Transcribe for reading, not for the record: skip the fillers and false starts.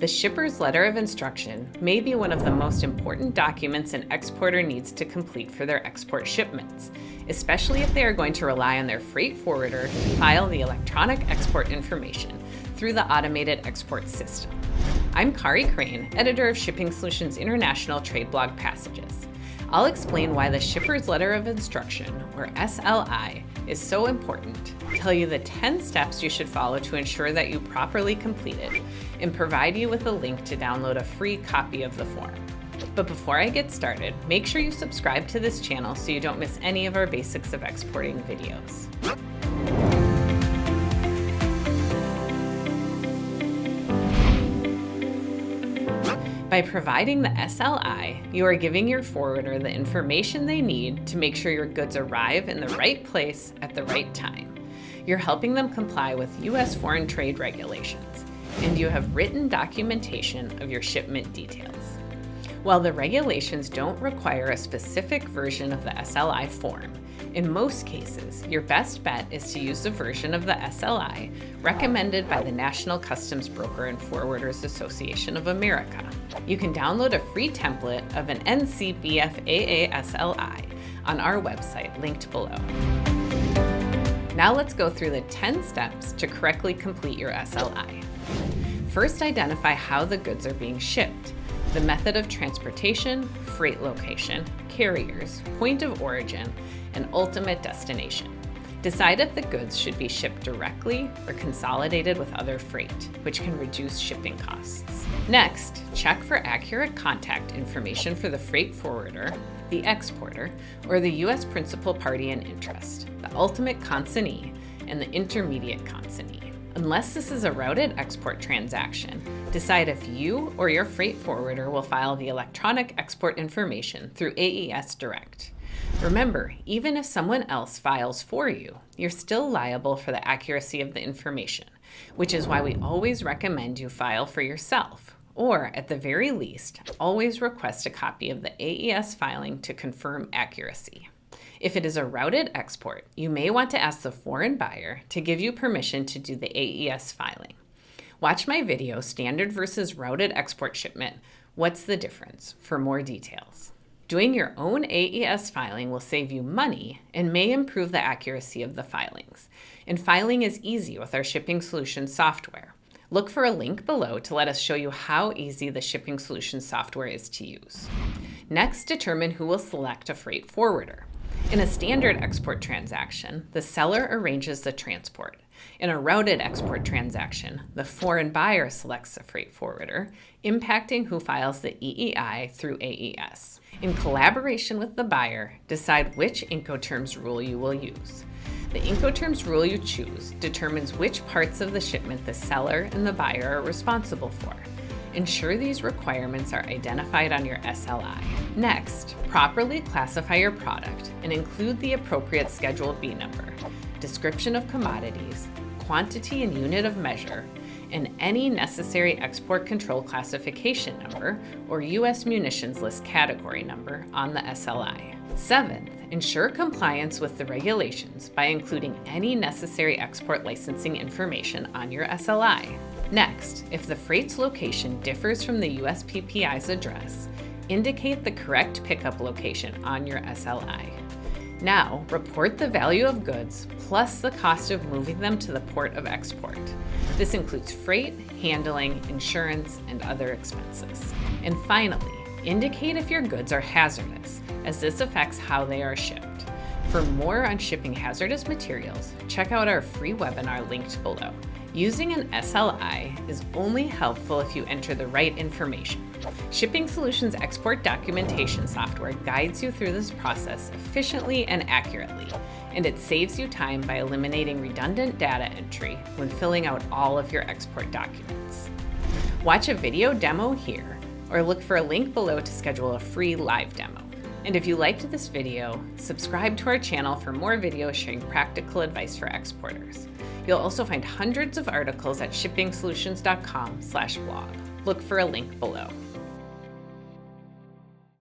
The shipper's letter of instruction may be one of the most important documents an exporter needs to complete for their export shipments, especially if they are going to rely on their freight forwarder to file the electronic export information through the Automated Export System. I'm Kari Crane, editor of Shipping Solutions International Trade Blog Passages. I'll explain why the Shipper's Letter of Instruction, or SLI, is so important, tell you the 10 steps you should follow to ensure that you properly complete it, and provide you with a link to download a free copy of the form. But before I get started, make sure you subscribe to this channel so you don't miss any of our Basics of Exporting videos. By providing the SLI, you are giving your forwarder the information they need to make sure your goods arrive in the right place at the right time. You're helping them comply with U.S. foreign trade regulations, and you have written documentation of your shipment details. While the regulations don't require a specific version of the SLI form, in most cases, your best bet is to use the version of the SLI recommended by the National Customs Broker and Forwarders Association of America. You can download a free template of an NCBFAA SLI on our website, linked below. Now let's go through the 10 steps to correctly complete your SLI. First, identify how the goods are being shipped, the method of transportation, freight location, carriers, point of origin, and ultimate destination. Decide if the goods should be shipped directly or consolidated with other freight, which can reduce shipping costs. Next, check for accurate contact information for the freight forwarder, the exporter, or the U.S. principal party in interest, the ultimate consignee, and the intermediate consignee. Unless this is a routed export transaction, decide if you or your freight forwarder will file the electronic export information through AES Direct. Remember, even if someone else files for you, you're still liable for the accuracy of the information, which is why we always recommend you file for yourself, or at the very least, always request a copy of the AES filing to confirm accuracy. If it is a routed export, you may want to ask the foreign buyer to give you permission to do the AES filing. Watch my video, Standard versus Routed Export Shipment, What's the Difference, for more details. Doing your own AES filing will save you money and may improve the accuracy of the filings. And filing is easy with our Shipping Solutions software. Look for a link below to let us show you how easy the Shipping Solutions software is to use. Next, determine who will select a freight forwarder. In a standard export transaction, the seller arranges the transport. In a routed export transaction, the foreign buyer selects a freight forwarder, impacting who files the EEI through AES. In collaboration with the buyer, decide which Incoterms rule you will use. The Incoterms rule you choose determines which parts of the shipment the seller and the buyer are responsible for. Ensure these requirements are identified on your SLI. Next, properly classify your product and include the appropriate Schedule B number, description of commodities, quantity and unit of measure, and any necessary export control classification number or U.S. munitions list category number on the SLI. Seventh, ensure compliance with the regulations by including any necessary export licensing information on your SLI. Next, if the freight's location differs from the USPPI's address, indicate the correct pickup location on your SLI. Now, report the value of goods plus the cost of moving them to the port of export. This includes freight, handling, insurance, and other expenses. And finally, indicate if your goods are hazardous, as this affects how they are shipped. For more on shipping hazardous materials, check out our free webinar linked below. Using an SLI is only helpful if you enter the right information. Shipping Solutions export documentation software guides you through this process efficiently and accurately, and it saves you time by eliminating redundant data entry when filling out all of your export documents. Watch a video demo here, or look for a link below to schedule a free live demo. And if you liked this video, subscribe to our channel for more videos sharing practical advice for exporters. You'll also find hundreds of articles at shippingsolutions.com/blog. Look for a link below.